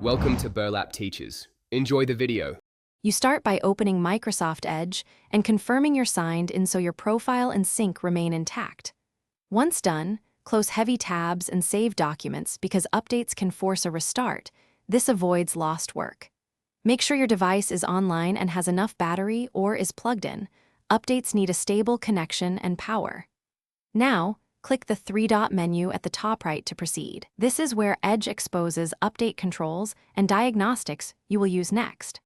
Welcome to Burlap Teachers. Enjoy the video. You start by opening Microsoft Edge and confirming you're signed in so your profile and sync remain intact. Once done, close heavy tabs and save documents because updates can force a restart. This avoids lost work. Make sure your device is online and has enough battery or is plugged in. Updates need a stable connection and power. Now, click the three-dot menu at the top right to proceed. This is where Edge exposes update controls and diagnostics you will use next.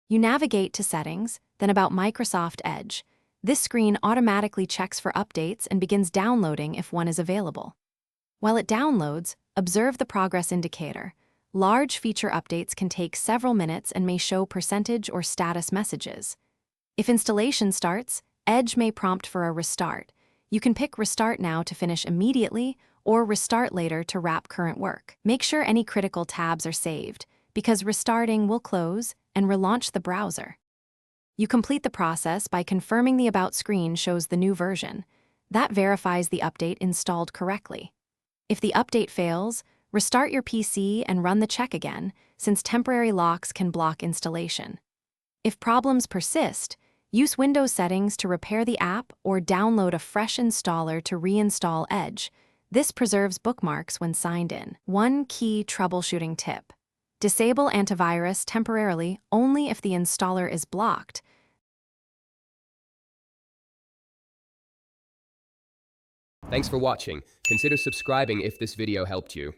You navigate to Settings, then About Microsoft Edge. This screen automatically checks for updates and begins downloading if one is available. While it downloads, observe the progress indicator. Large feature updates can take several minutes and may show percentage or status messages. If installation starts, Edge may prompt for a restart. You can pick Restart Now to finish immediately or Restart Later to wrap current work. Make sure any critical tabs are saved, because restarting will close and relaunch the browser. You complete the process by confirming the About screen shows the new version. That verifies the update installed correctly. If the update fails, restart your PC and run the check again, since temporary locks can block installation. If problems persist, use Windows settings to repair the app or download a fresh installer to reinstall Edge. This preserves bookmarks when signed in. One key troubleshooting tip: disable antivirus temporarily only if the installer is blocked. Thanks for watching. Consider subscribing if this video helped you.